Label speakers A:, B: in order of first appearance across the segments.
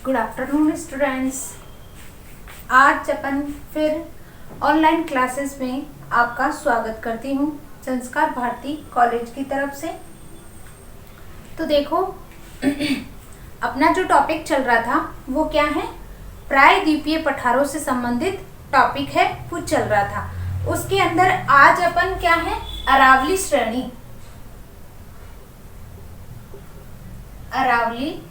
A: Good afternoon students. आज अपन फिर online classes में आपका स्वागत करती हूँ संस्कार भारती कॉलेज की तरफ से। तो देखो अपना जो टॉपिक चल रहा था वो क्या है, प्रायद्वीपीय पठारों से संबंधित टॉपिक है वो चल रहा था। उसके अंदर आज अपन क्या है, अरावली श्रेणी अरावली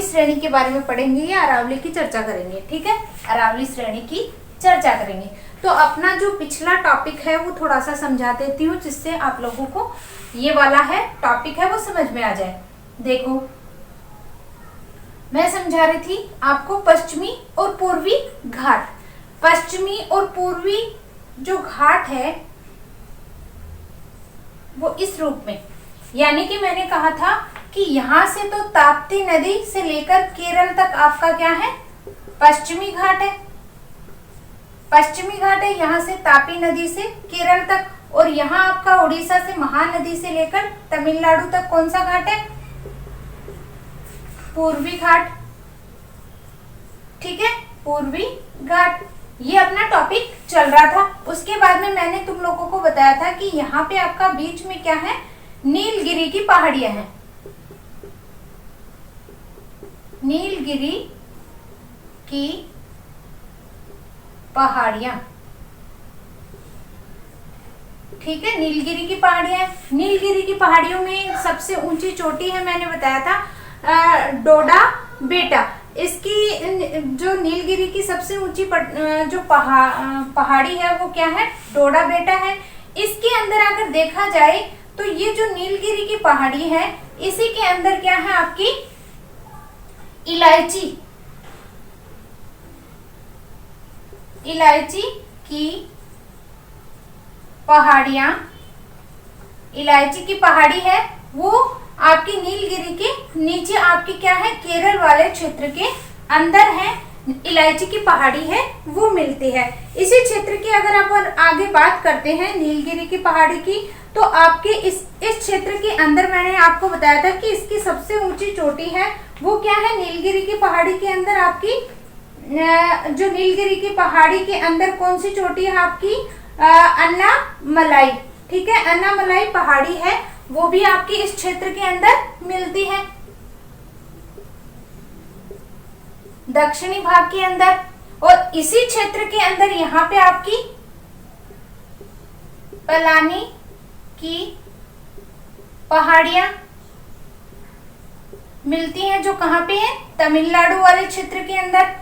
A: श्रेणी के बारे में पढ़ेंगे या अरावली की चर्चा करेंगे। ठीक है, अरावली श्रेणी की चर्चा करेंगे। तो अपना जो पिछला टॉपिक है वो थोड़ा सा समझा देती हूँ जिससे आप लोगों को ये वाला है टॉपिक है वो समझ में आ जाए। देखो मैं समझा रही थी आपको पश्चिमी और पूर्वी घाट। पश्चिमी और पूर्वी जो घाट है वो इस रूप में, यानी कि मैंने कहा था कि यहां से तो ताप्ती नदी से लेकर केरल तक आपका क्या है, पश्चिमी घाट है। पश्चिमी घाट है यहां से तापी नदी से केरल तक, और यहां आपका उड़ीसा से महानदी से लेकर तमिलनाडु तक कौन सा घाट है, पूर्वी घाट। ठीक है, पूर्वी घाट ये अपना टॉपिक चल रहा था। उसके बाद में मैंने तुम लोगों को बताया था कि यहाँ पे आपका बीच में क्या है, नीलगिरी की पहाड़ियां हैं। नीलगिरी की पहाड़ियां, ठीक है, नीलगिरी की पहाड़ियां। नीलगिरी की पहाड़ियों में सबसे ऊंची चोटी है, मैंने बताया था डोडा बेटा। इसकी जो नीलगिरी की सबसे ऊंची जो पहाड़ी है वो क्या है, डोडा बेटा है। इसके अंदर अगर देखा जाए तो ये जो नीलगिरी की पहाड़ी है इसी के अंदर क्या है आपकी इलायची की पहाड़ियां, इलायची की पहाड़ी है वो आपकी नीलगिरी के नीचे आपकी क्या है, केरल वाले क्षेत्र के अंदर है। इलायची की पहाड़ी है वो मिलती है इसी क्षेत्र की। अगर आप आगे बात करते हैं नीलगिरी की पहाड़ी की, तो आपके इस क्षेत्र के अंदर मैंने आपको बताया था कि इसकी सबसे ऊंची चोटी है वो क्या है, नीलगिरी की पहाड़ी के अंदर आपकी जो नीलगिरी की पहाड़ी के अंदर कौन सी चोटी है आपकी, अन्नामलाई। ठीक है, अन्नामलाई पहाड़ी है वो भी आपकी इस क्षेत्र के अंदर मिलती है, दक्षिणी भाग के अंदर। और इसी क्षेत्र के अंदर यहाँ पे आपकी पलानी की पहाड़ियां मिलती हैं जो कहाँ पे है, तमिलनाडु वाले क्षेत्र के अंदर।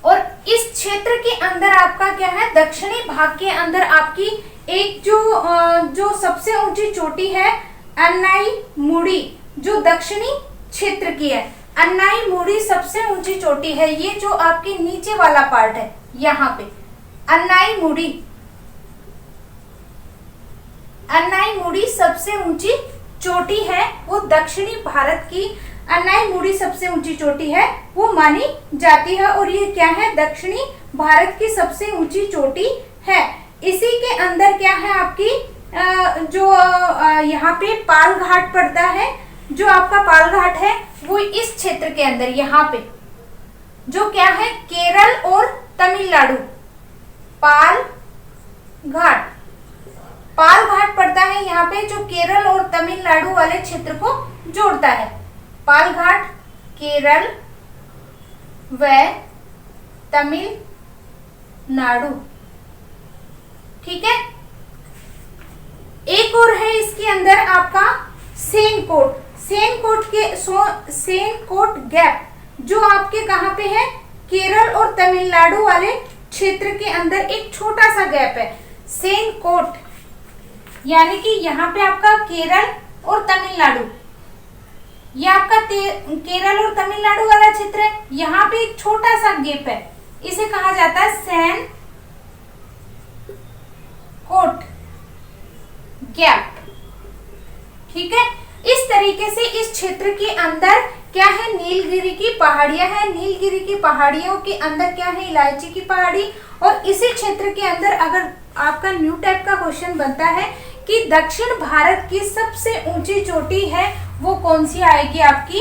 A: और इस क्षेत्र के अंदर आपका क्या है, दक्षिणी भाग के अंदर आपकी एक जो सबसे ऊंची चोटी है अन्नाईमुड़ी, जो दक्षिणी क्षेत्र की है। अन्नाईमुड़ी सबसे ऊंची चोटी है, ये जो आपके नीचे वाला पार्ट है यहाँ पे अन्नाईमुड़ी सबसे ऊंची चोटी है वो दक्षिणी भारत की। अन्नाईमुड़ी सबसे ऊंची चोटी है वो मानी जाती है, और ये क्या है, दक्षिणी भारत की सबसे ऊंची चोटी है। इसी के अंदर क्या है आपकी जो यहाँ पे पाल घाट पड़ता है, जो आपका पाल घाट है वो इस क्षेत्र के अंदर यहाँ पे जो क्या है, केरल और तमिलनाडु पाल घाट पड़ता है यहाँ पे, जो केरल और तमिलनाडु वाले क्षेत्र को जोड़ता है। पाल घाट केरल व तमिलनाडु। ठीक है, एक और है इसके अंदर आपका सेनकोट गैप, जो आपके कहाँ पे है, केरल और तमिलनाडु वाले क्षेत्र के अंदर एक छोटा सा गैप है, सेनकोट। यानी कि यहाँ पे आपका केरल और तमिलनाडु, ये आपका केरल और तमिलनाडु वाला क्षेत्र है, यहाँ पे एक छोटा सा गैप है, इसे कहा जाता है सेनकोट गैप। ठीक है, इस तरीके से इस क्षेत्र के अंदर क्या है, नीलगिरी की पहाड़ियां हैं। नीलगिरी की पहाड़ियों के अंदर क्या है, इलायची की पहाड़ी। और इसी क्षेत्र के अंदर अगर आपका न्यू टाइप का क्वेश्चन बनता है कि दक्षिण भारत की सबसे ऊंची चोटी है वो कौन सी आएगी आपकी?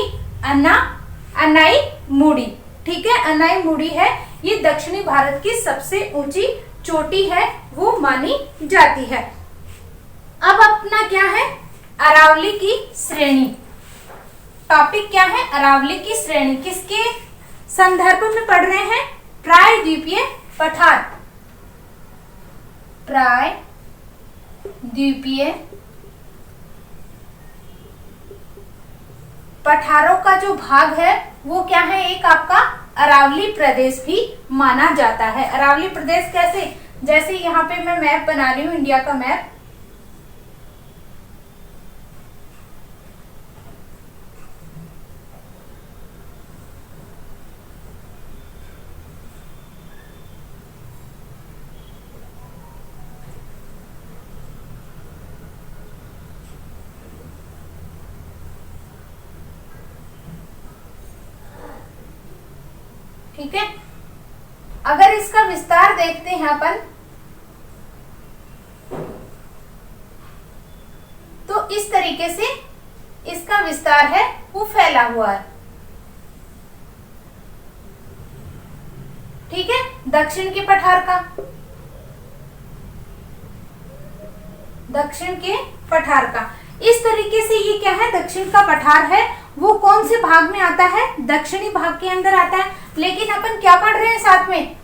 A: अनाईमुड़ी। ठीक है, अनाईमुड़ी है, ये दक्षिणी भारत की सबसे ऊंची चोटी है, वो मानी जाती है। अब अपना क्या है? अरावली की श्रेणी। टॉपिक क्या है? अरावली की श्रेणी। किसके संदर्भ में पढ़ रहे हैं? प्रायद्वीपीय पठार। प्रायद्वीपीय पठारों का जो भाग है वो क्या है? एक आपका अरावली प्रदेश भी माना जाता है। अरावली प्रदेश कैसे? जैसे यहाँ पे मैं मैप बना रही हूँ, इंडिया का मैप। ठीक है, अगर इसका विस्तार देखते हैं अपन तो इस तरीके से इसका विस्तार है वो फैला हुआ है। ठीक है, दक्षिण के पठार का, दक्षिण के पठार का इस तरीके से ये क्या है? दक्षिण का पठार है, वो कौन से भाग में आता है? दक्षिणी भाग के अंदर आता है। लेकिन अपन क्या पढ़ रहे हैं साथ में?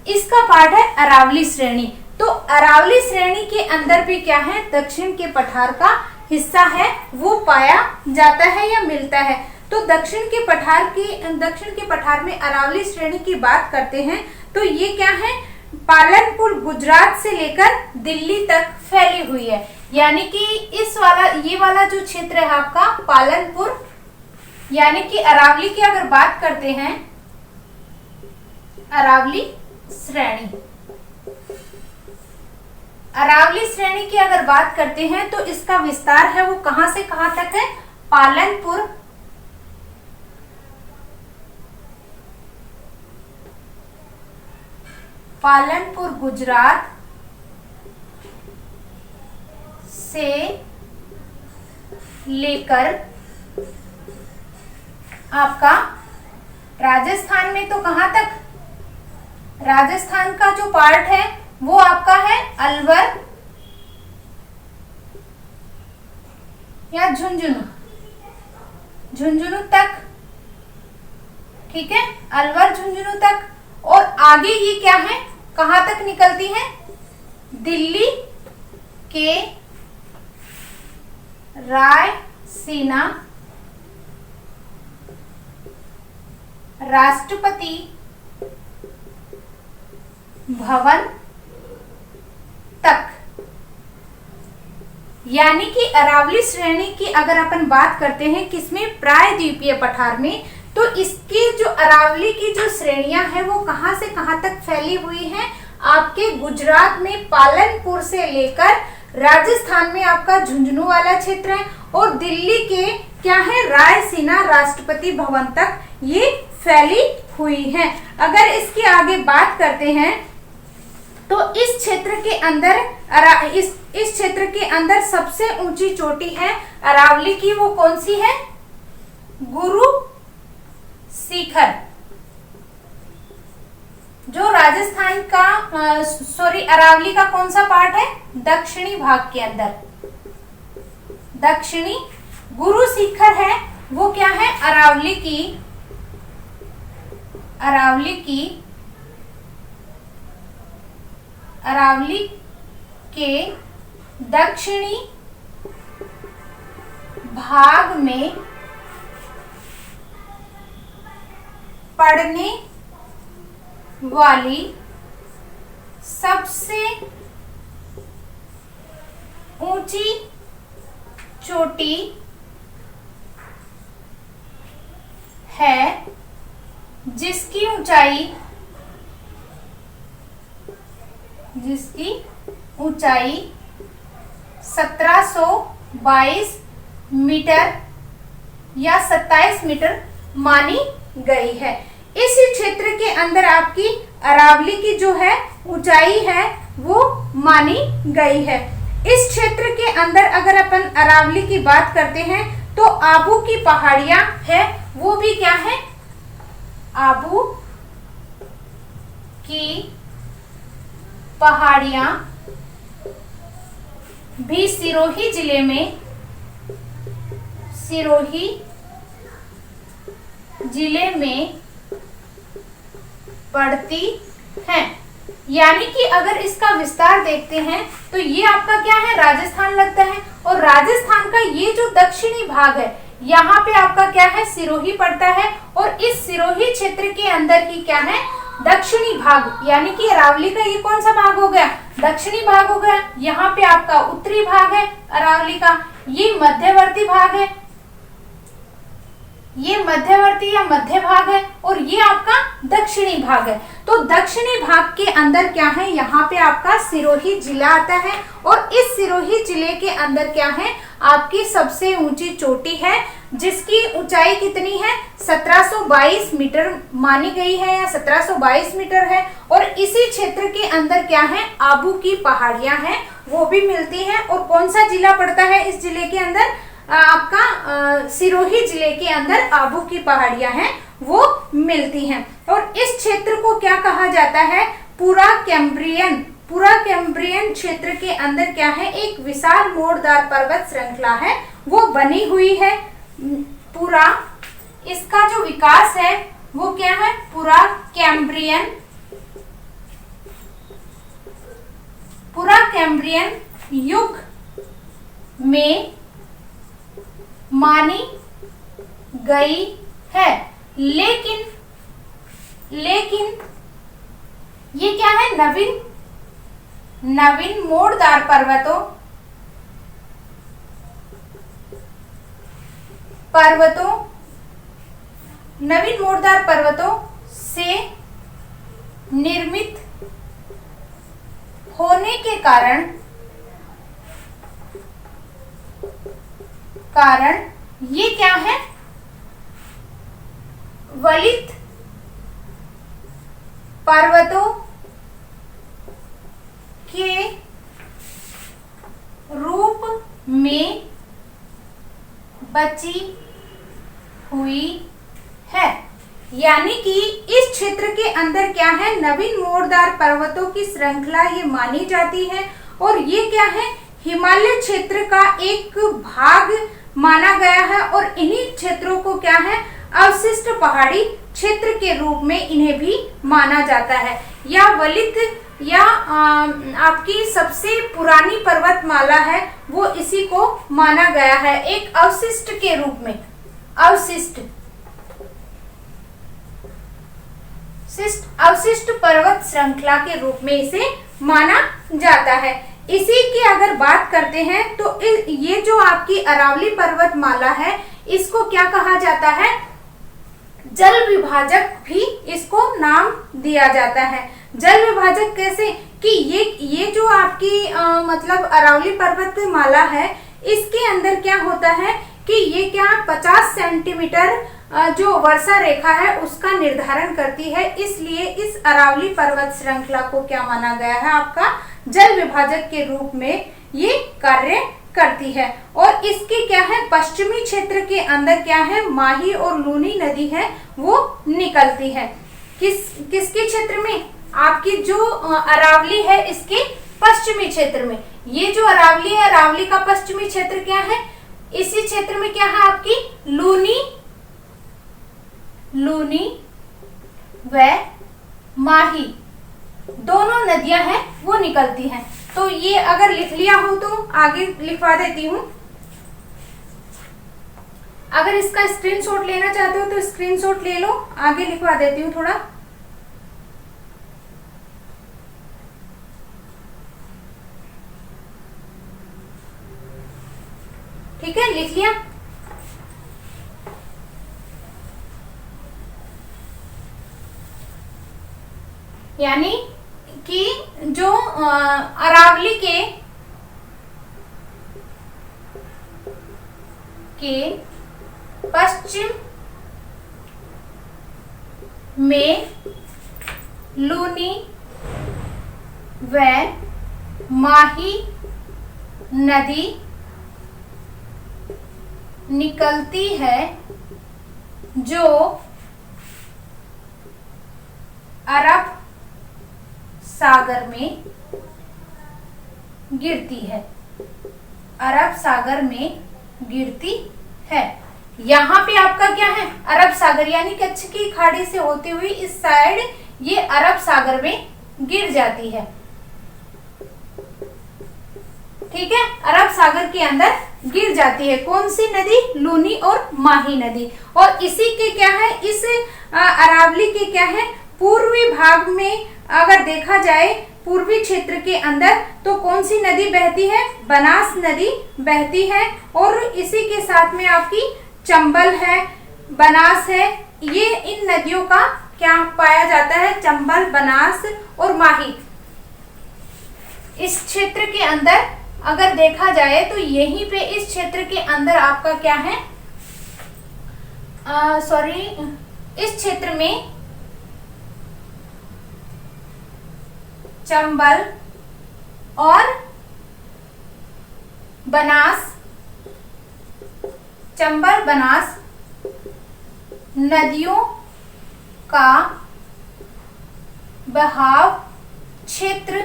A: इसका पार्ट है अरावली श्रेणी। तो अरावली श्रेणी के अंदर भी क्या है? दक्षिण के पठार का हिस्सा है वो पाया जाता है या मिलता है। तो दक्षिण के पठार में अरावली श्रेणी की बात करते हैं तो ये क्या है? पालनपुर गुजरात से लेकर दिल्ली तक फैली हुई है। यानी कि ये वाला जो क्षेत्र है आपका पालनपुर, यानी कि अरावली की अगर बात करते हैं, अरावली श्रेणी की अगर बात करते हैं तो इसका विस्तार है वो कहां से कहां तक है? पालनपुर गुजरात से लेकर आपका राजस्थान में तो कहां तक? राजस्थान का जो पार्ट है वो आपका है अलवर या झुंझुनू तक। ठीक है, अलवर झुंझुनू तक। और आगे ये क्या है? कहां तक निकलती है? दिल्ली के रायसीना राष्ट्रपति भवन तक। यानी कि अरावली श्रेणी की अगर अपन बात करते हैं किसमें? प्रायद्वीपीय पठार में, तो इसकी जो अरावली की जो श्रेणियां हैं वो कहां से कहां तक फैली हुई हैं? आपके गुजरात में पालनपुर से लेकर राजस्थान में आपका झुंझुनू वाला क्षेत्र है और दिल्ली के क्या है? रायसीना राष्ट्रपति भवन तक ये फैली हुई है। अगर इसकी आगे बात करते हैं तो इस क्षेत्र के अंदर सबसे ऊंची चोटी है अरावली की, वो कौन सी है? गुरु शिखर, जो राजस्थान का अरावली का कौन सा पार्ट है? दक्षिणी भाग के अंदर। दक्षिणी गुरु शिखर है वो क्या है? अरावली के दक्षिणी भाग में पड़ने वाली सबसे ऊंची चोटी है, जिसकी ऊंचाई 1722 मीटर या 27 मीटर मानी गई है। इस इसी क्षेत्र के अंदर आपकी अरावली की जो है ऊंचाई है वो मानी गई है। इस क्षेत्र के अंदर अगर अपन अरावली की बात करते हैं तो आबू की पहाड़ियां है वो भी क्या है, आबू की पहाड़ियां भी सिरोही जिले में, सिरोही जिले में पड़ती हैं। यानी कि अगर इसका विस्तार देखते हैं तो ये आपका क्या है, राजस्थान लगता है। और राजस्थान का ये जो दक्षिणी भाग है यहाँ पे आपका क्या है, सिरोही पड़ता है। और इस सिरोही क्षेत्र के अंदर ही क्या है, दक्षिणी भाग, यानी कि अरावली का ये कौन सा भाग हो गया, दक्षिणी भाग हो गया। यहाँ पे आपका उत्तरी भाग है अरावली का, ये मध्यवर्ती भाग है, ये मध्यवर्ती या मध्य भाग है, और ये आपका दक्षिणी भाग है। तो दक्षिणी भाग के अंदर क्या है, यहाँ पे आपका सिरोही जिला आता है। और इस सिरोही जिले के अंदर क्या है, आपकी सबसे ऊंची चोटी है जिसकी ऊंचाई कितनी है, 1722 मीटर मानी गई है या 1722 मीटर है। और इसी क्षेत्र के अंदर क्या है, आबू की पहाड़ियां हैं वो भी मिलती हैं। और कौन सा जिला पड़ता है इस जिले के अंदर, आपका सिरोही जिले के अंदर आबू की पहाड़ियां हैं वो मिलती हैं। और इस क्षेत्र को क्या कहा जाता है, पूरा कैम्ब्रियन, पूरा कैम्ब्रियन क्षेत्र के अंदर क्या है, एक विशाल मोड़दार पर्वत श्रृंखला है वो बनी हुई है। पूरा इसका जो विकास है वो क्या है, पूरा कैम्ब्रियन, पूरा कैम्ब्रियन युग में मानी गई है। लेकिन ये क्या है, नवीन मोड़दार नवीन मोड़दार पर्वतों से निर्मित होने के कारण ये क्या है, वलित पर्वतों के रूप में बची हुई है। यानी कि इस क्षेत्र के अंदर क्या है, नवीन मोड़दार पर्वतों की श्रृंखला ये मानी जाती है। और ये क्या है, हिमालय क्षेत्र का एक भाग माना गया है। और इन्हीं क्षेत्रों को क्या है, अवशिष्ट पहाड़ी क्षेत्र के रूप में इन्हें भी माना जाता है। या वलित या आपकी सबसे पुरानी पर्वतमाला है वो इसी को माना गया है, एक अवशिष्ट के रूप में, अवशिष्ट पर्वत श्रृंखला के रूप में इसे माना जाता है। इसी की अगर बात करते हैं तो ये जो आपकी अरावली पर्वतमाला है इसको क्या कहा जाता है, जल विभाजक भी इसको नाम दिया जाता है। जल विभाजक कैसे कि ये जो आपकी मतलब अरावली पर्वतमाला है इसके अंदर क्या होता है कि ये क्या 50 सेंटीमीटर जो वर्षा रेखा है उसका निर्धारण करती है। इसलिए इस अरावली पर्वत श्रृंखला को क्या माना गया है, आपका जल विभाजक के रूप में ये कार्य करती है। और इसके क्या है, पश्चिमी क्षेत्र के अंदर क्या है, माही और लूनी नदी है वो निकलती है। किसके क्षेत्र में, आपकी जो अरावली है इसके पश्चिमी क्षेत्र में। ये जो अरावली है, अरावली का पश्चिमी क्षेत्र क्या है, इसी क्षेत्र में क्या है आपकी लूनी व माही दोनों नदियां हैं वो निकलती हैं। तो ये अगर लिख लिया हो तो आगे लिखवा देती हूँ। अगर इसका स्क्रीनशॉट लेना चाहते हो तो स्क्रीनशॉट ले लो, आगे लिखवा देती हूँ थोड़ा। ठीक है, लिख लिया। यानी कि जो अरावली के में लूनी व माही नदी निकलती है जो अरब सागर में गिरती है, अरब सागर में गिरती है। यहाँ पे आपका क्या है, अरब सागर, यानी कच्छ की खाड़ी से होती हुई इस साइड ये अरब सागर में गिर जाती है। ठीक है, अरब सागर के अंदर गिर जाती है। कौन सी नदी? लूनी और माही नदी। और इसी के क्या है, इस अरावली के क्या है, पूर्वी भाग में अगर देखा जाए पूर्वी क्षेत्र के अंदर तो कौन सी नदी बहती है? बनास नदी बहती है। और इसी के साथ में आपकी चंबल है, बनास है, ये इन नदियों का क्या पाया जाता है? चंबल, बनास और माही। इस क्षेत्र के अंदर अगर देखा जाए तो यहीं पे इस क्षेत्र के अंदर आपका क्या है, इस क्षेत्र में चंबल और बनास, चंबल बनास नदियों का बहाव क्षेत्र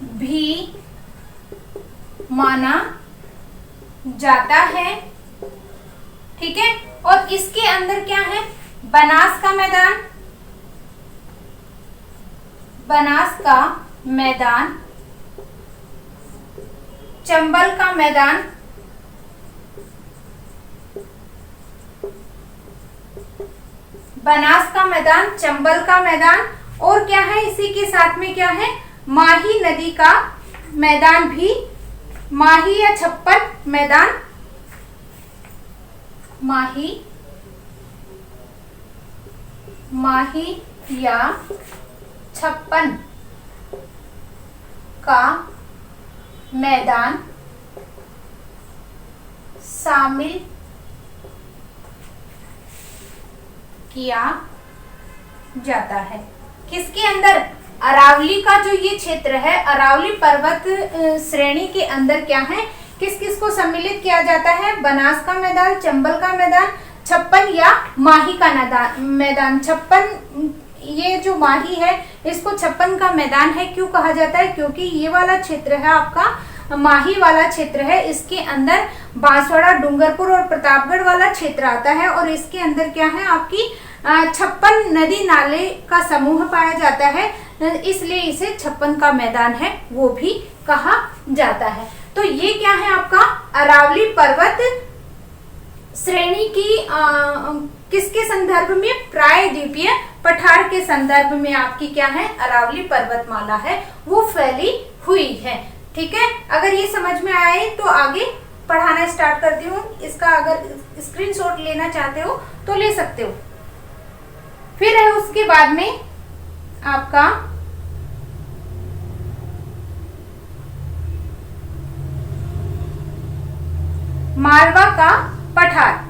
A: भी माना जाता है। ठीक है, और इसके अंदर क्या है? बनास का मैदान, बनास का मैदान, चंबल का मैदान, बनास का मैदान, चंबल का मैदान, और क्या है इसी के साथ में क्या है? माही नदी का मैदान भी, माही या छप्पन मैदान, माही या छप्पन का मैदान शामिल किया जाता है। किसके अंदर? अरावली का जो ये क्षेत्र है, अरावली पर्वत श्रेणी के अंदर क्या है, किस किस को सम्मिलित किया जाता है? बनास का मैदान, चंबल का मैदान, छप्पन या माही का मैदान। छप्पन, ये जो माही है इसको छप्पन का मैदान है क्यों कहा जाता है? क्योंकि ये वाला क्षेत्र है आपका माही वाला क्षेत्र है, इसके अंदर बांसवाड़ा, डूंगरपुर और प्रतापगढ़ वाला क्षेत्र आता है। और इसके अंदर क्या है आपकी 56 नदी नाले का समूह पाया जाता है, इसलिए इसे छप्पन का मैदान है वो भी कहा जाता है। तो ये क्या है आपका अरावली पर्वत श्रेणी की किसके संदर्भ में? प्रायद्वीपीय पठार के संदर्भ में आपकी क्या है, अरावली पर्वतमाला है वो फैली हुई है। ठीक है, अगर ये समझ में आए तो आगे पढ़ाना स्टार्ट करती हूँ। इसका अगर स्क्रीनशॉट लेना चाहते हो तो ले सकते हो। फिर है उसके बाद में आपका मालवा का पठार।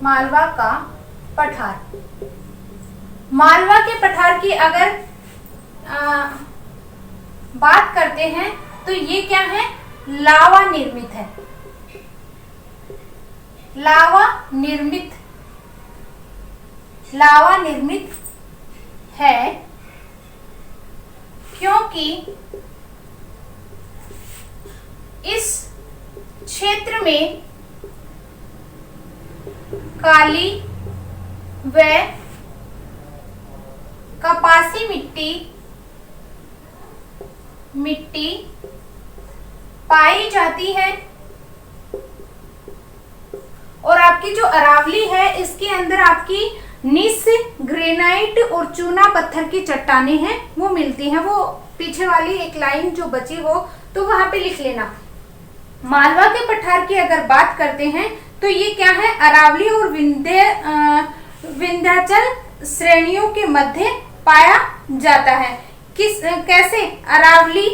A: मालवा का पठार, मालवा के पठार की अगर बात करते हैं तो ये क्या है, लावा निर्मित है, लावा निर्मित है क्योंकि इस क्षेत्र में काली व कपासी मिट्टी पाई जाती है। और आपकी जो अरावली है इसके अंदर आपकी निस, ग्रेनाइट और चूना पत्थर की चट्टानें हैं वो मिलती हैं। वो पीछे वाली एक लाइन जो बची हो तो वहां पे लिख लेना। मालवा के पठार की अगर बात करते हैं तो ये क्या है, अरावली और विंध्याचल श्रेणियों के मध्य पाया जाता है। कैसे? अरावली,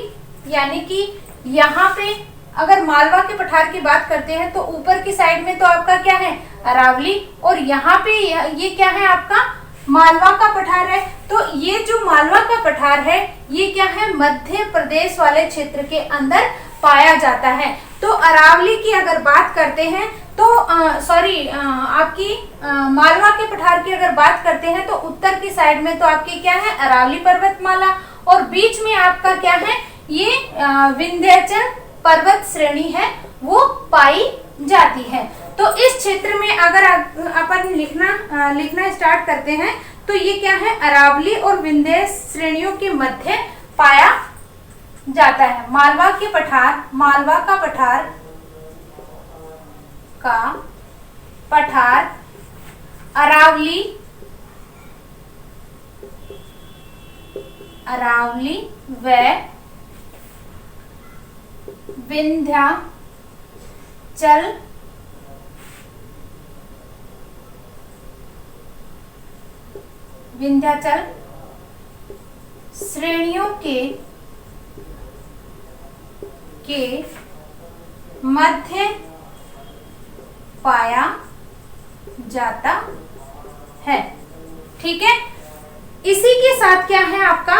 A: यानी कि यहाँ पे अगर मालवा के पठार की बात करते हैं तो ऊपर की साइड में तो आपका क्या है? अरावली, और यहाँ पे ये क्या है? आपका मालवा का पठार है। तो ये जो मालवा का पठार है ये क्या है? मध्य प्रदेश वाले क्षेत्र के अंदर पाया जाता है। तो अरावली की अगर बात करते हैं तो आपकी मालवा के पठार की अगर बात करते हैं तो उत्तर की साइड में तो आपकी क्या है? अरावली पर्वतमाला, और बीच में आपका क्या है? ये विंध्याचल पर्वत श्रेणी है वो पाई जाती है। तो इस क्षेत्र में अगर अपन लिखना स्टार्ट करते हैं तो ये क्या है? अरावली और विंध्य श्रेणियों के मध्य पाया जाता है। मालवा का पठार अरावली व विंध्याचल श्रेणियों के मध्य पाया जाता है। ठीक है, इसी के साथ क्या है? आपका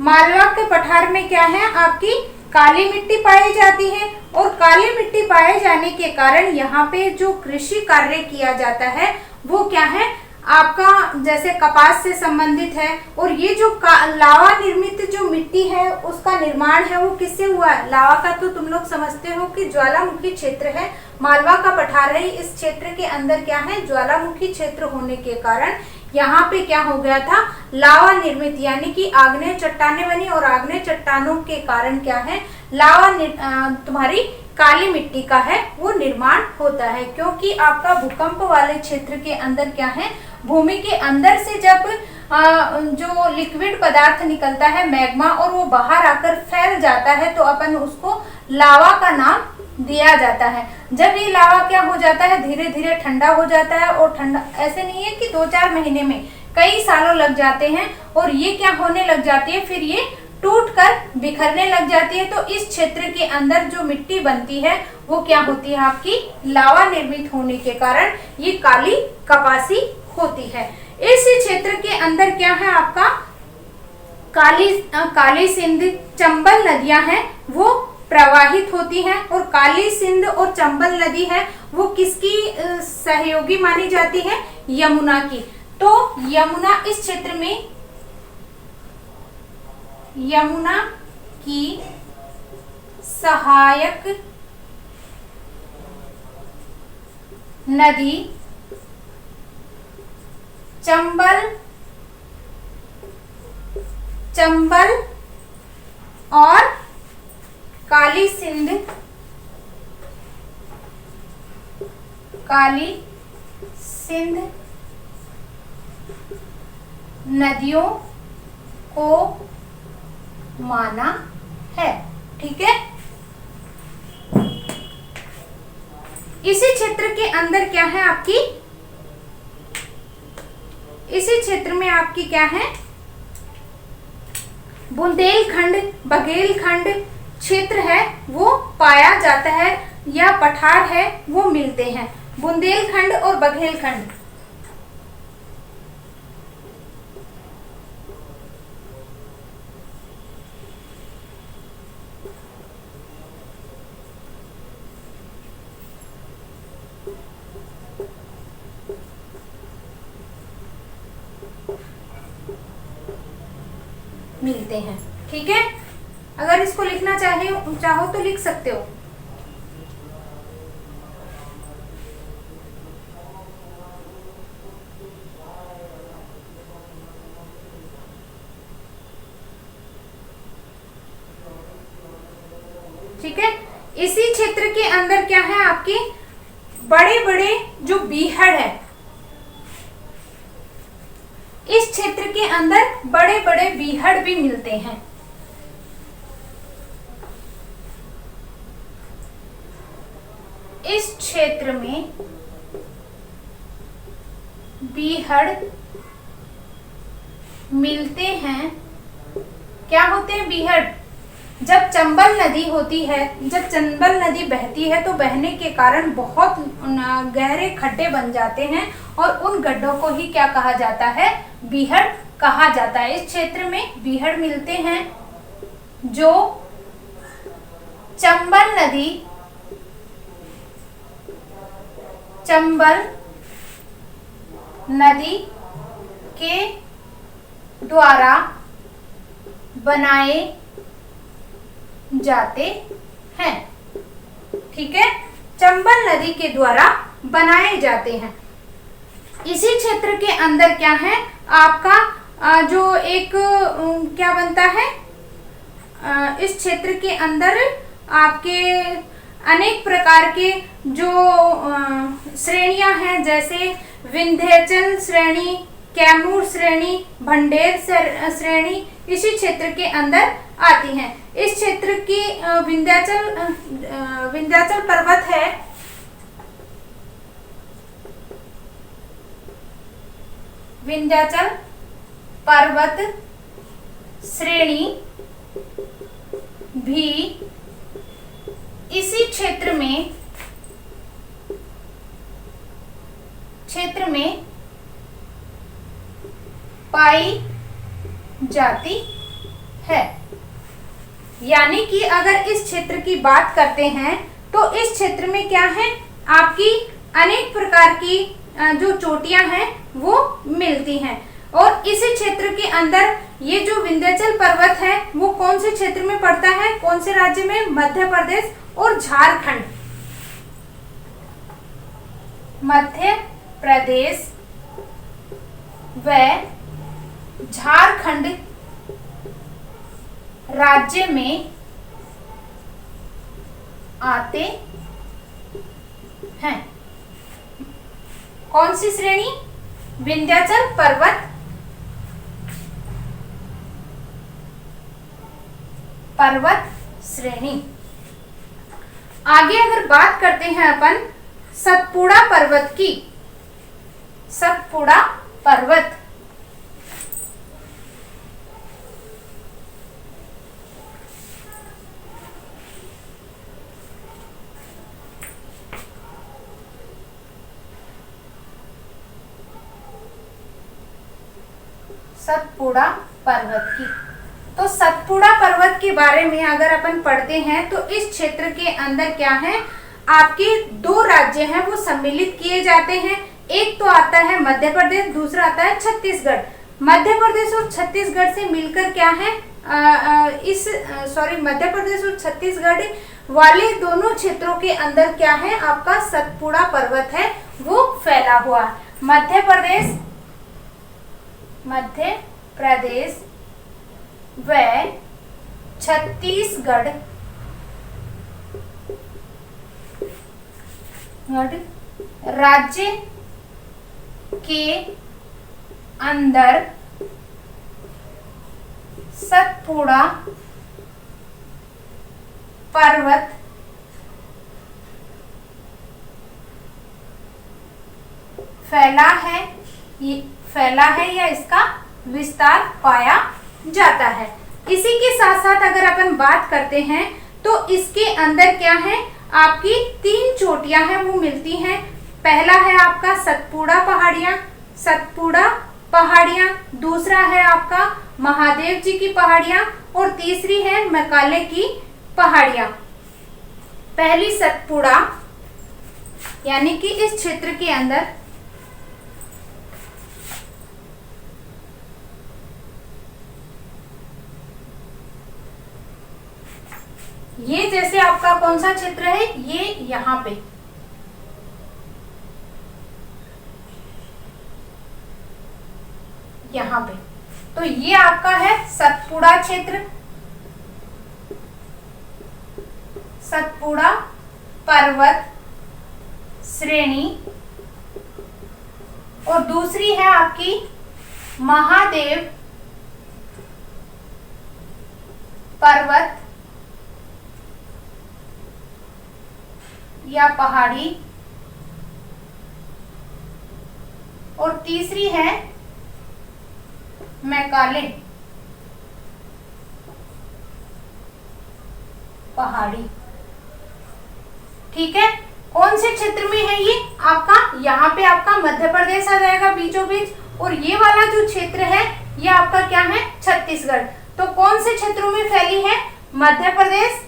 A: मालवा के पठार में क्या है? आपकी काली मिट्टी पाई जाती है, और काली मिट्टी पाए जाने के कारण यहाँ पे जो कृषि कार्य किया जाता है वो क्या है? आपका जैसे कपास से संबंधित है। और ये जो लावा निर्मित जो मिट्टी है उसका निर्माण है वो किससे हुआ है? लावा का तो तुम लोग समझते हो कि ज्वालामुखी क्षेत्र है, मालवा का पठार है। इस क्षेत्र के अंदर क्या है? ज्वालामुखी क्षेत्र होने के कारण यहाँ पे क्या हो गया था? लावा निर्मित, यानी कि आग्नेय चट्टानें बनी, और आग्नेय चट्टानों के कारण क्या है? लावा तुम्हारी काली मिट्टी का है वो निर्माण होता है। क्योंकि आपका भूकंप वाले क्षेत्र के अंदर क्या है? भूमि के अंदर से जब जो लिक्विड पदार्थ निकलता है मैग्मा, और वो बाहर आकर फैल जाता है तो अपन उसको लावा का नाम दिया जाता है। जब ये लावा क्या हो जाता है? धीरे धीरे ठंडा हो जाता है, और ठंडा ऐसे नहीं है कि 2-4 महीने में, कई सालों लग जाते हैं, और ये क्या होने लग जाती है? फिर ये टूटकर बिखरने लग जाती है। तो इस क्षेत्र के अंदर जो मिट्टी बनती है वो क्या होती है? आपकी लावा निर्मित होने के कारण ये काली कपासी होती है। इस क्षेत्र के अंदर क्या है? आपका काली सिंध, चंबल नदियां हैं वो प्रवाहित होती हैं, और काली सिंध और चंबल नदी है वो किसकी सहयोगी मानी जाती है? यमुना की। तो यमुना इस क्षेत्र में यमुना की सहायक नदी चंबल और काली सिंध नदियों को माना है। ठीक है, इसी क्षेत्र के अंदर क्या है? आपकी इसी क्षेत्र में आपकी क्या है? बुंदेलखंड, बघेलखंड क्षेत्र है वो पाया जाता है, या पठार है वो मिलते हैं। बुंदेलखंड और बघेलखंड मिलते हैं। ठीक है, अगर इसको लिखना चाहो तो लिख सकते हो। ठीक है, इसी क्षेत्र के अंदर क्या है? आपके बड़े बड़े जो बीहड़ है, इस क्षेत्र के अंदर बड़े बड़े बीहड़ भी मिलते हैं। इस क्षेत्र में बीहड़ मिलते हैं, क्या होते हैं, बीहड़। जब चंबल नदी होती है, जब चंबल नदी बहती है तो बहने के कारण बहुत गहरे खड्डे बन जाते हैं और उन गड्ढों को ही क्या कहा जाता है, बीहड़ कहा जाता है। इस क्षेत्र में बीहड़ मिलते हैं जो चंबल नदी के द्वारा बनाए जाते हैं। ठीक है, चंबल नदी के द्वारा बनाए जाते हैं। इसी क्षेत्र के अंदर क्या है आपका जो एक क्या बनता है, इस क्षेत्र के अंदर आपके अनेक प्रकार के जो श्रेणियां हैं, जैसे विंध्याचल श्रेणी, कैमूर श्रेणी, भंडेर श्रेणी इसी क्षेत्र के अंदर आती हैं। इस क्षेत्र की विंध्याचल पर्वत है, विंध्याचल पर्वत श्रेणी भी इसी क्षेत्र में पाई जाती है। यानी कि अगर इस क्षेत्र की बात करते हैं तो इस क्षेत्र में क्या है, आपकी अनेक प्रकार की जो चोटियां हैं वो मिलती हैं। और इसी क्षेत्र के अंदर ये जो विंध्याचल पर्वत है वो कौन से क्षेत्र में पड़ता है, कौन से राज्य में, मध्य प्रदेश और झारखंड। मध्य प्रदेश व झारखंड राज्य में आते हैं। कौन सी श्रेणी, विंध्याचल पर्वत श्रेणी। आगे अगर बात करते हैं अपन सतपुड़ा पर्वत की, सतपुड़ा पर्वत सतपुड़ा पर्वत की। तो सतपुड़ा पर्वत के बारे में अगर अपन पढ़ते हैं तो इस क्षेत्र के अंदर क्या है, आपके दो राज्य हैं वो सम्मिलित किए जाते हैं। एक तो आता है मध्य प्रदेश, दूसरा आता है छत्तीसगढ़। मध्य प्रदेश और छत्तीसगढ़ से मिलकर क्या है, मध्य प्रदेश और छत्तीसगढ़ वाले दोनों क्षेत्रों के अंदर क्या है, आपका सतपुड़ा पर्वत है वो फैला हुआ है। मध्य प्रदेश व छत्तीसगढ़ राज्य के अंदर सतपुड़ा पर्वत फैला है या इसका विस्तार पाया जाता है। इसी के साथ साथ अगर अपन बात करते हैं तो इसके अंदर क्या है, आपकी 3 चोटियां हैं वो मिलती हैं। पहला है आपका सतपुड़ा पहाड़ियां, दूसरा है आपका महादेव जी की पहाड़ियां और तीसरी है मैकाले की पहाड़ियां। पहली सतपुड़ा यानी कि इस क्षेत्र के अंदर ये जैसे आपका कौन सा क्षेत्र है, ये यहाँ पे तो ये आपका है सतपुड़ा क्षेत्र, सतपुड़ा पर्वत श्रेणी। और दूसरी है आपकी महादेव पर्वत या पहाड़ी। और तीसरी है मैकाले पहाड़ी। ठीक है, कौन से क्षेत्र में है ये आपका? यहाँ पे आपका मध्य प्रदेश आ जाएगा बीचों बीच, और ये वाला जो क्षेत्र है ये आपका क्या है? छत्तीसगढ़। तो कौन से क्षेत्रों में फैली है? मध्य प्रदेश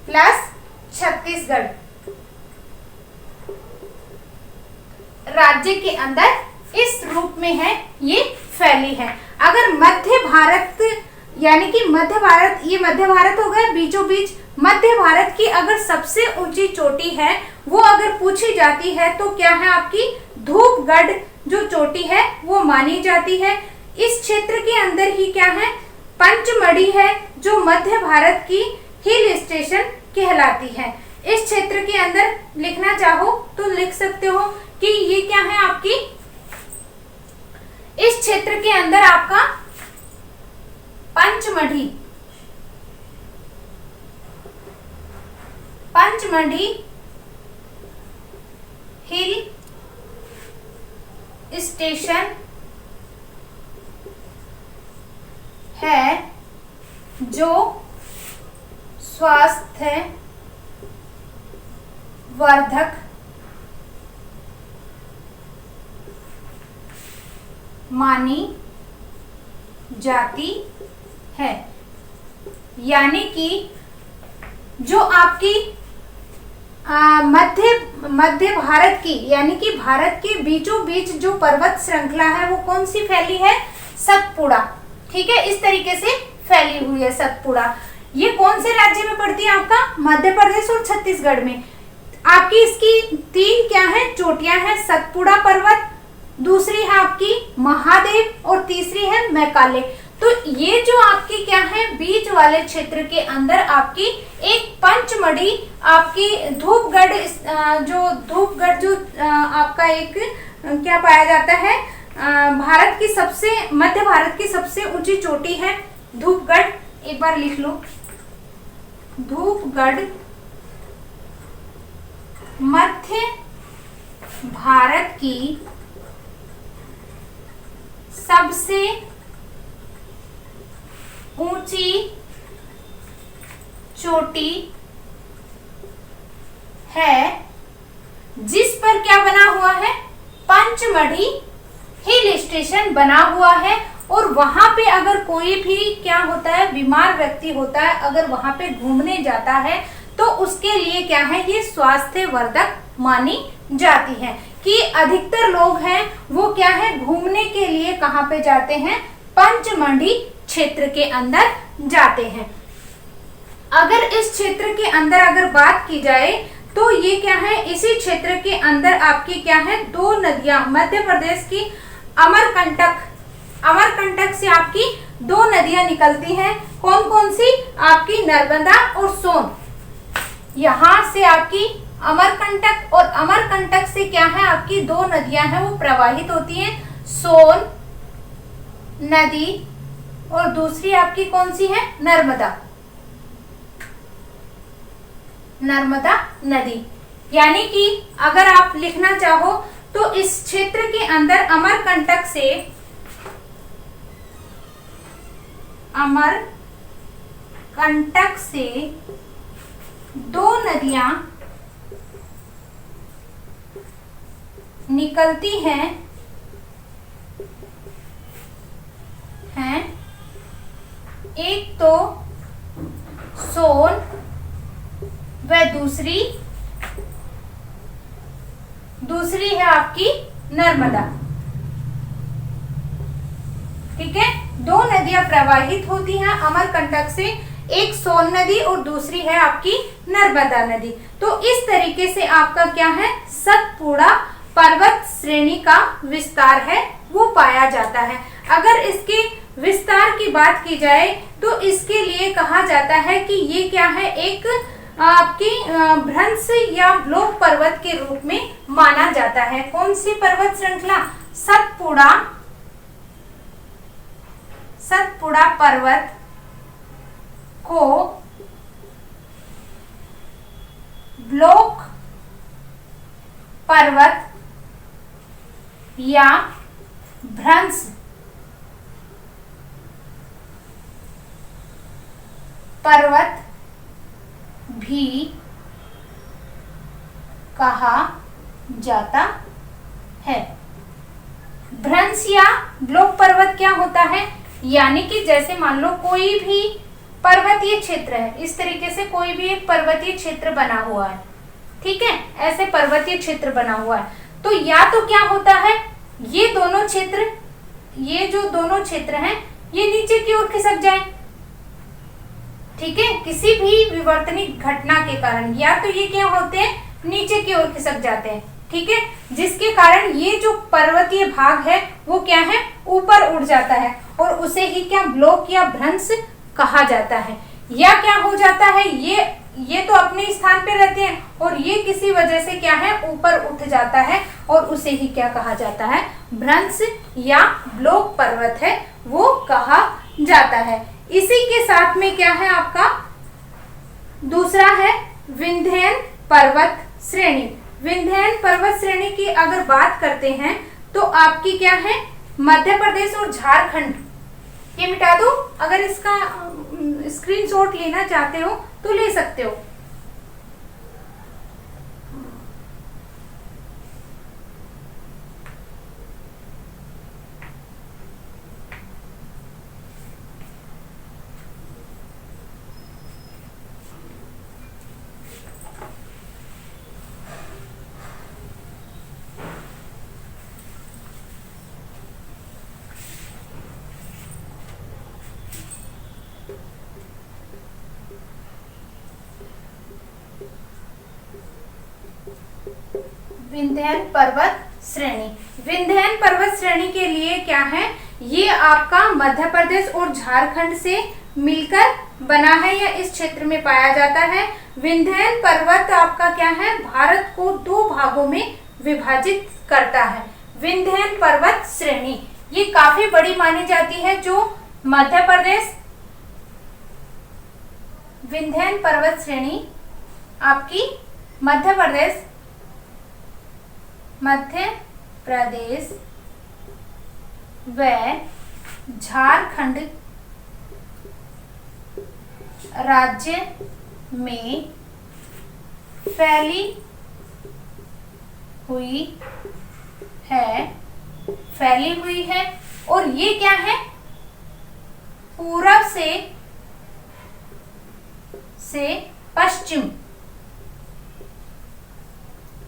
A: प्लस छत्तीसगढ़ राज्य के अंदर इस रूप में है ये फैली है। अगर मध्य भारत यानी कि मध्य भारत, ये मध्य भारत हो गया बीचों बीच, मध्य भारत की अगर सबसे ऊंची चोटी है वो अगर पूछी जाती है तो क्या है आपकी? धूपगढ़ जो चोटी है वो मानी जाती है। इस क्षेत्र के अंदर ही क्या है? पंचमढ़ी है जो मध्य भारत की हिल स्टेशन कहलाती है। इस क्षेत्र के अंदर लिखना चाहो तो लिख सकते हो कि ये क्या है आपकी? इस क्षेत्र के अंदर आपका पंचमढ़ी हिल स्टेशन है जो स्वास्थ्य वर्धक मानी जाती है। यानी कि जो आपकी मध्य भारत की यानी कि भारत के बीचों बीच जो पर्वत श्रृंखला है वो कौन सी फैली है? सतपुड़ा। ठीक है, इस तरीके से फैली हुई है सतपुड़ा। ये कौन से राज्य में पड़ती है आपका? मध्य प्रदेश और छत्तीसगढ़ में। आपकी इसकी तीन क्या है? चोटियां हैं। सतपुड़ा पर्वत, दूसरी है आपकी महादेव और तीसरी है मैकाले। तो ये जो आपकी क्या है? बीच वाले क्षेत्र के अंदर आपकी एक पंचमढ़ी, आपकी धूपगढ़ जो आपका एक क्या पाया जाता है? भारत की सबसे, मध्य भारत की सबसे ऊंची चोटी है धूपगढ़। एक बार लिख लो, धूपगढ़ मध्य भारत की सबसे ऊंची चोटी है जिस पर क्या बना हुआ है? पंचमढ़ी हिल स्टेशन बना हुआ है। और वहां पे अगर कोई भी क्या होता है? बीमार व्यक्ति होता है, अगर वहां पे घूमने जाता है तो उसके लिए क्या है? ये स्वास्थ्य वर्धक मानी जाती है कि अधिकतर लोग हैं वो क्या है? घूमने के लिए कहां पे जाते हैं? पंचमढ़ी क्षेत्र के अंदर जाते हैं। अगर इस क्षेत्र के अंदर अगर बात की जाए तो ये क्या है? इसी क्षेत्र के अंदर आपकी क्या है? दो नदियां, मध्य प्रदेश की अमरकंटक से आपकी दो नदियां निकलती हैं। कौन कौन सी? आपकी नर्मदा और सोन। यहां से आपकी अमरकंटक, और अमरकंटक से क्या है? आपकी दो नदियां हैं वो प्रवाहित होती हैं, सोन नदी और दूसरी आपकी कौन सी है? नर्मदा नदी। यानी कि अगर आप लिखना चाहो तो इस क्षेत्र के अंदर अमरकंटक से दो नदियां निकलती हैं एक तो सोन व दूसरी है आपकी नर्मदा। ठीक है, दो नदियां प्रवाहित होती हैं अमरकंटक से, एक सोन नदी और दूसरी है आपकी नर्मदा नदी। तो इस तरीके से आपका क्या है? सतपुड़ा पर्वत श्रेणी का विस्तार है वो पाया जाता है। अगर इसके विस्तार की बात की जाए तो इसके लिए कहा जाता है कि ये क्या है? एक आपकी भ्रंश या लोक पर्वत के रूप में माना जाता है। कौन सी पर्वत श्रृंखला? सतपुड़ा पर्वत को लोक पर्वत या भ्रंश पर्वत भी कहा जाता है। भ्रंश या ब्लॉक पर्वत क्या होता है, यानी कि जैसे मान लो कोई भी पर्वतीय क्षेत्र है, इस तरीके से कोई भी एक पर्वतीय क्षेत्र बना हुआ है, ठीक है, ऐसे पर्वतीय क्षेत्र बना हुआ है, तो या तो क्या होता है, ये दोनों क्षेत्र, ये जो दोनों क्षेत्र हैं ये नीचे की ओर खिसक जाए, ठीक है, किसी भी विवर्तनिक घटना के कारण, या तो ये क्या होते हैं, नीचे की ओर खिसक जाते हैं, ठीक है, जिसके कारण ये जो पर्वतीय भाग है वो क्या है, ऊपर उड़ जाता है और उसे ही क्या ब्लॉक या भ्रंश कहा जाता है। या क्या हो जाता है, ये तो अपने स्थान पे रहते हैं और ये किसी वजह से क्या है, ऊपर उठ जाता है और उसे ही क्या कहा जाता है, भ्रंश या ब्लॉक पर्वत है वो कहा जाता है। इसी के साथ में क्या है आपका दूसरा है विंध्यन पर्वत श्रेणी। विंध्यन पर्वत श्रेणी की अगर बात करते हैं तो आपकी क्या है, मध्य प्रदेश और झारखंड, ये मिटा दो, अगर इसका स्क्रीनशॉट लेना चाहते हो तो ले सकते हो। विंध्यन पर्वत श्रेणी, विंध्यन पर्वत श्रेणी के लिए क्या है, ये आपका मध्य प्रदेश और झारखंड से मिलकर बना है या इस क्षेत्र में पाया जाता है। विंध्यन पर्वत आपका क्या है, भारत को दो भागों में विभाजित करता है। विंध्यन पर्वत श्रेणी ये काफी बड़ी मानी जाती है, जो मध्य प्रदेश, विंध्यन पर्वत श्रेणी आपकी मध्य प्रदेश व झारखंड राज्य में फैली हुई है और ये क्या है, पूरब से पश्चिम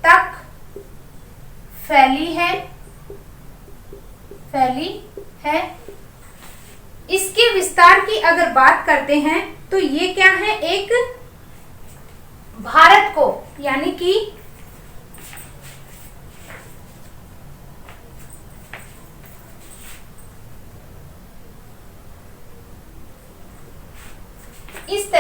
A: तक फैली है। इसके विस्तार की अगर बात करते हैं तो ये क्या है, एक भारत को, यानी कि इस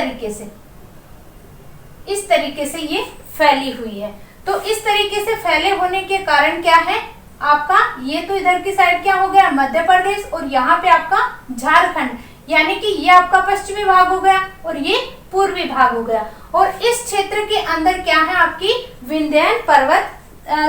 A: तरीके से ये फैली हुई है। तो इस तरीके से फैले होने के कारण क्या है आपका, ये तो इधर की साइड क्या हो गया, मध्य प्रदेश, और यहाँ पे आपका झारखंड, यानी कि ये आपका पश्चिमी भाग हो गया और ये पूर्वी भाग हो गया। और इस क्षेत्र के अंदर क्या है, आपकी विंध्यन पर्वत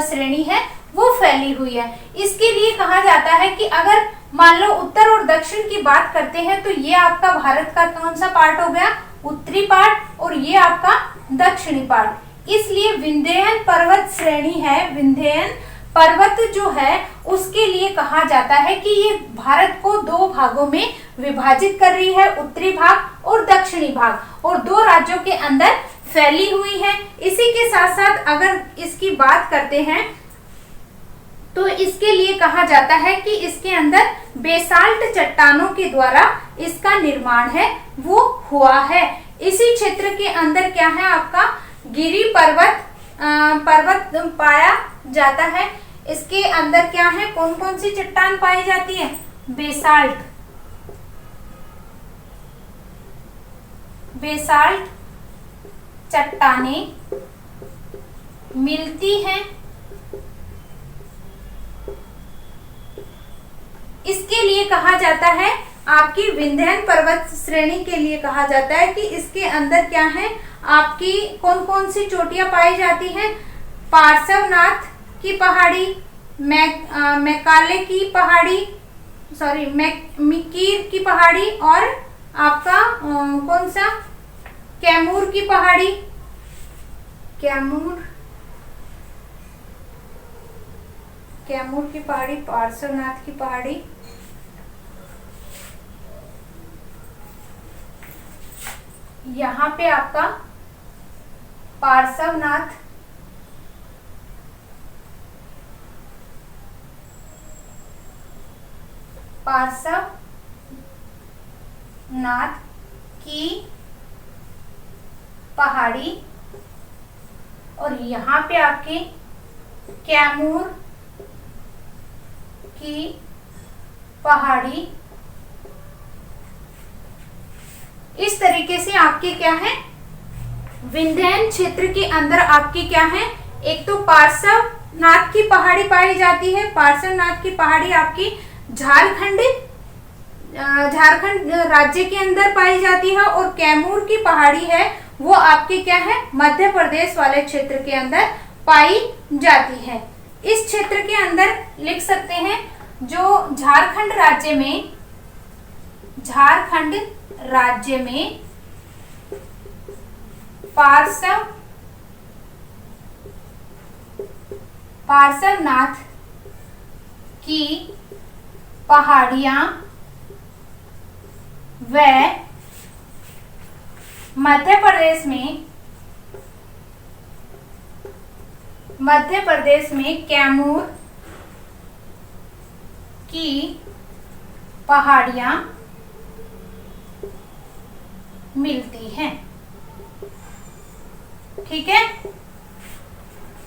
A: श्रेणी है वो फैली हुई है। इसके लिए कहा जाता है कि अगर मान लो उत्तर और दक्षिण की बात करते हैं तो ये आपका भारत का कौन सा पार्ट हो गया, उत्तरी पार्ट, और ये आपका दक्षिणी पार्ट। इसलिए विंध्यन पर्वत श्रेणी है, विंध्यन पर्वत जो है उसके लिए कहा जाता है कि ये भारत को दो भागों में विभाजित कर रही है, उत्तरी भाग और दक्षिणी भाग, और दो राज्यों के अंदर फैली हुई है। इसी के साथ साथ अगर इसकी बात करते हैं तो इसके लिए कहा जाता है कि इसके अंदर बेसाल्ट चट्टानों के द्वारा इसका निर्माण है वो हुआ है। इसी क्षेत्र के अंदर क्या है आपका गिरि पर्वत पाया जाता है। इसके अंदर क्या है, कौन कौन सी चट्टान पाई जाती है, बेसाल्ट चट्टानें मिलती हैं। इसके लिए कहा जाता है, आपकी विंध्यन पर्वत श्रेणी के लिए कहा जाता है कि इसके अंदर क्या है, आपकी कौन कौन सी चोटियां पाई जाती हैं, पार्श्वनाथ की पहाड़ी, मैकाले की पहाड़ी, सॉरी मिकीर की पहाड़ी, और आपका कौन सा, कैमूर की पहाड़ी, कैमूर की पहाड़ी, पार्श्वनाथ की पहाड़ी, यहाँ पे आपका पार्श्वनाथ, की पहाड़ी, और यहाँ पे आपकी कैमूर की पहाड़ी। इस तरीके से आपके क्या है, विंध्याचल क्षेत्र के अंदर आपकी क्या है, एक तो पार्श्वनाथ की पहाड़ी पाई जाती है। पार्श्वनाथ की पहाड़ी आपकी झारखंड राज्य के अंदर पाई जाती है, और कैमूर की पहाड़ी है वो आपके क्या है, मध्य प्रदेश वाले क्षेत्र के अंदर पाई जाती है। इस क्षेत्र के अंदर लिख सकते हैं जो झारखंड राज्य में पार्श्वनाथ की पहाड़ियां व मध्य प्रदेश में कैमूर की पहाड़ियां मिलती हैं। ठीक है।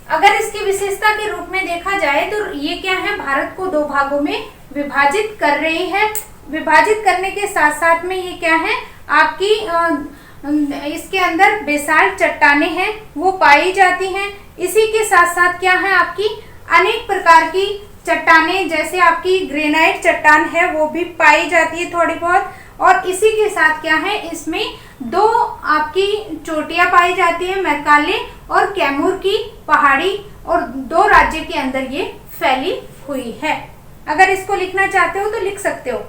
A: अगर इसकी विशेषता के रूप में देखा जाए तो ये क्या है, भारत को दो भागों में विभाजित कर रही है। विभाजित करने के साथ साथ में ये क्या है, आपकी इसके अंदर बेसाल्ट चट्टानें हैं वो पाई जाती हैं। इसी के साथ साथ क्या है, आपकी अनेक प्रकार की चट्टानें, जैसे आपकी ग्रेनाइट चट्टान है वो भी पाई जाती है थोड़ी बहुत। और इसी के साथ क्या है, इसमें दो आपकी चोटियां पाई जाती है, मैकाले और कैमूर की पहाड़ी, और दो राज्य के अंदर ये फैली हुई है। अगर इसको लिखना चाहते हो तो लिख सकते हो।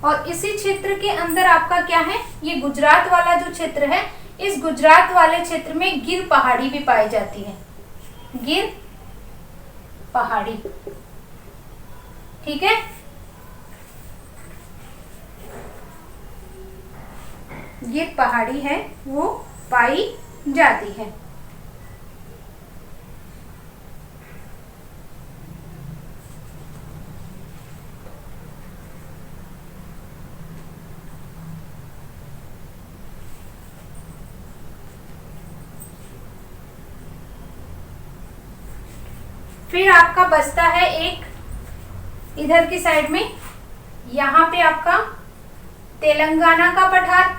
A: और इसी क्षेत्र के अंदर आपका क्या है, ये गुजरात वाला जो क्षेत्र है, इस गुजरात वाले क्षेत्र में गिर पहाड़ी भी पाई जाती है। गिर पहाड़ी, ठीक है। गिर पहाड़ी है वो पाई जाती है। फिर आपका बचता है एक इधर की साइड में, यहाँ पे आपका तेलंगाना का पठार,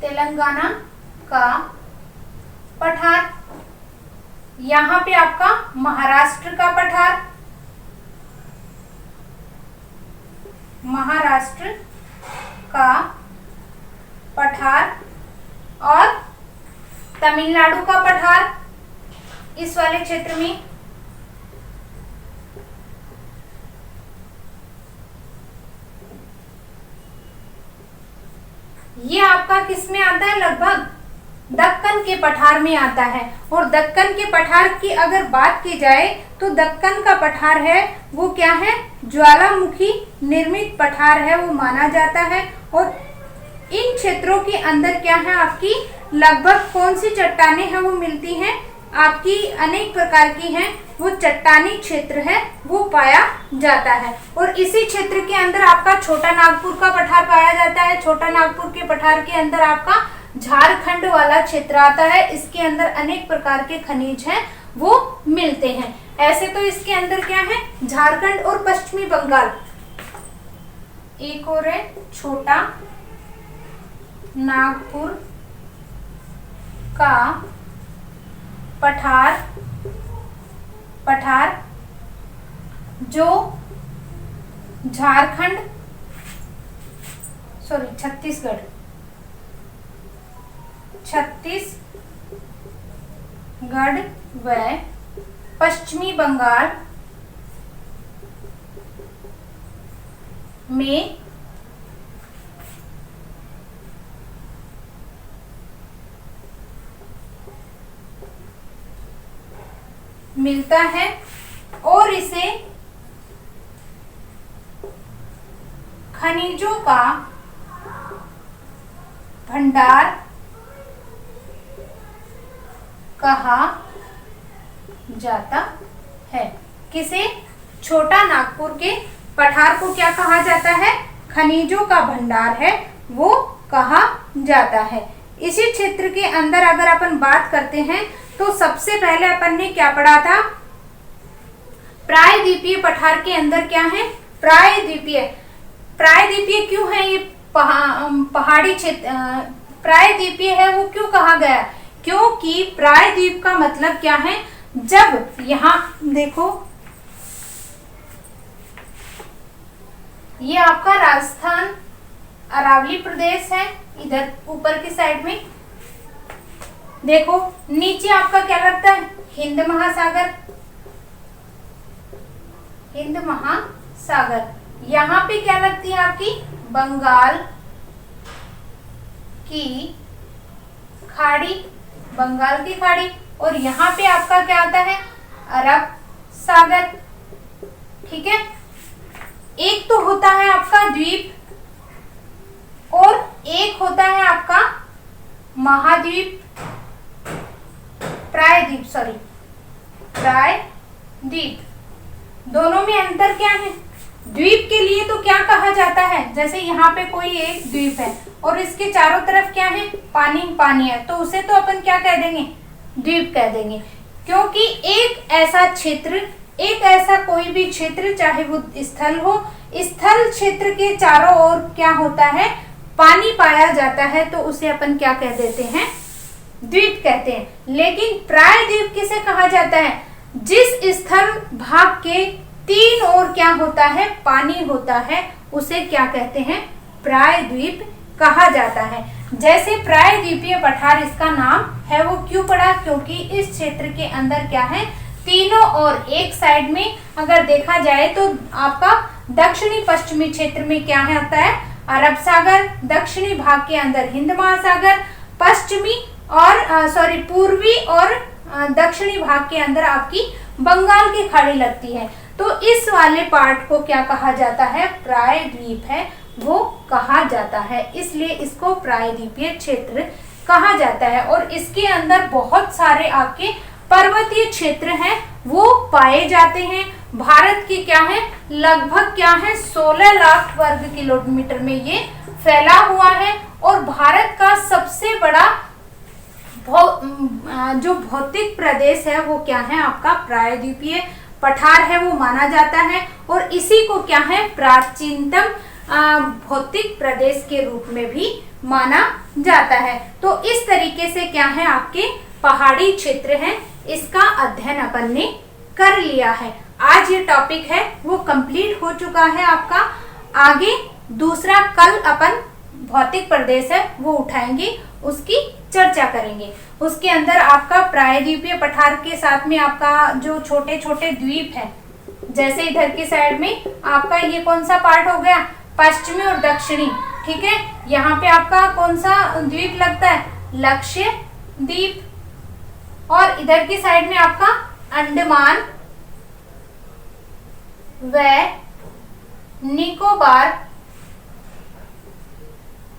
A: तेलंगाना का पठार, यहाँ पे आपका महाराष्ट्र का पठार, महाराष्ट्र का पठार, और तमिलनाडु का पठार इस वाले क्षेत्र में। ये आपका किस में आता है, लगभग दक्कन के पठार में आता है। और दक्कन के पठार की अगर बात की जाए तो दक्कन का पठार है वो क्या है, ज्वालामुखी निर्मित पठार है वो माना जाता है। और इन क्षेत्रों के अंदर क्या है, आपकी लगभग कौन सी चट्टानें हैं वो मिलती हैं, आपकी अनेक प्रकार की हैं, वो चट्टानी क्षेत्र है वो पाया जाता है। और इसी क्षेत्र के अंदर आपका छोटा नागपुर का पठार पाया जाता है। छोटा नागपुर के पठार के अंदर आपका झारखंड वाला क्षेत्र आता है। इसके अंदर अनेक प्रकार के खनिज हैं वो मिलते हैं। ऐसे तो इसके अंदर क्या है, झारखंड और पश्चिमी बंगाल। एक और है छोटा नागपुर का पठार जो झारखंड, सॉरी छत्तीसगढ़, छत्तीसगढ़ व पश्चिमी बंगाल में मिलता है और इसे खनिजों का भंडार कहा जाता है। किसे? छोटा नागपुर के पठार को क्या कहा जाता है? खनिजों का भंडार है वो कहा जाता है। इसी क्षेत्र के अंदर अगर अपन बात करते हैं तो सबसे पहले अपन ने क्या पढ़ा था? प्रायद्वीपीय पठार के अंदर क्या है? प्रायद्वीपीय। प्रायद्वीपीय क्यों है ये पहाड़ी क्षेत्र? प्रायद्वीपीय है वो क्यों कहा गया? क्योंकि प्रायद्वीप का मतलब क्या है? जब यहाँ देखो, ये आपका राजस्थान अरावली प्रदेश है, इधर ऊपर की साइड में देखो, नीचे आपका क्या लगता है? हिंद महासागर, हिंद महासागर। यहाँ पे क्या लगती है आपकी? बंगाल की खाड़ी, बंगाल की खाड़ी। और यहाँ पे आपका क्या आता है? अरब सागर। ठीक है, एक तो होता है आपका द्वीप और एक होता है आपका महाद्वीप, प्रायद्वीप, सॉरी प्रायद्वीप। दोनों में अंतर क्या है? द्वीप के लिए तो क्या कहा जाता है? जैसे यहाँ पे कोई एक द्वीप है और इसके चारों तरफ क्या है? पानी पानी है, तो उसे तो अपन क्या कह देंगे? द्वीप कह देंगे। क्योंकि एक ऐसा क्षेत्र, एक ऐसा कोई भी क्षेत्र, चाहे वो स्थल हो, स्थल क्षेत्र के चारों ओर क्या होता है? पानी पाया जाता है, तो उसे अपन क्या कह देते हैं? द्वीप कहते हैं। लेकिन प्रायद्वीप किसे कहा जाता है? जिस स्थल भाग के तीन ओर क्या होता है? पानी होता है, उसे क्या कहते हैं? प्रायद्वीप कहा जाता है। जैसे प्रायद्वीपीय पठार इसका नाम है वो क्यों पड़ा? क्योंकि इस क्षेत्र के अंदर क्या है? तीनों और एक साइड में अगर देखा जाए तो आपका दक्षिणी पश्चिमी क्षेत्र में क्या है आता है? अरब सागर, दक्षिणी भाग के अंदर हिंद महासागर, पश्चिमी और पूर्वी और दक्षिणी भाग के अंदर आपकी बंगाल की खाड़ी लगती है। तो इस वाले पार्ट को क्या कहा जाता है? प्रायद्वीप है वो कहा जाता है, इसलिए इसको प्रायद्वीपीय क्षेत्र कहा जाता है। और इसके अंदर बहुत सारे आपके पर्वतीय क्षेत्र हैं वो पाए जाते हैं। भारत की क्या है? लगभग क्या है? 16 लाख वर्ग किलोमीटर में ये फैला हुआ है। और भारत का सबसे बड़ा जो भौतिक प्रदेश है वो क्या है? आपका प्रायद्वीपीय पठार है वो माना जाता है। और इसी को क्या है? प्राचीनतम भौतिक प्रदेश के रूप में भी माना जाता है। तो इस तरीके से क्या है? आपके पहाड़ी क्षेत्र हैं, इसका अध्ययन अपन ने कर लिया है। आज ये टॉपिक है वो कंप्लीट हो चुका है आपका। आगे दूसरा कल अपन भौतिक प्रदेश है वो उठाएंगे, उसकी चर्चा करेंगे। उसके अंदर आपका प्रायद्वीपीय पठार के साथ में आपका जो छोटे छोटे द्वीप है, जैसे इधर की साइड में आपका ये कौन सा पार्ट हो गया? पश्चिमी और दक्षिणी। ठीक है, यहाँ पे आपका कौन सा द्वीप लगता है? लक्षद्वीप। और इधर की साइड में आपका अंडमान व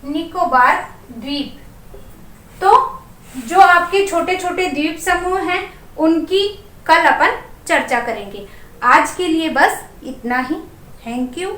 A: निकोबार द्वीप। तो जो आपके छोटे छोटे द्वीप समूह हैं उनकी कल अपन चर्चा करेंगे। आज के लिए बस इतना ही। Thank you.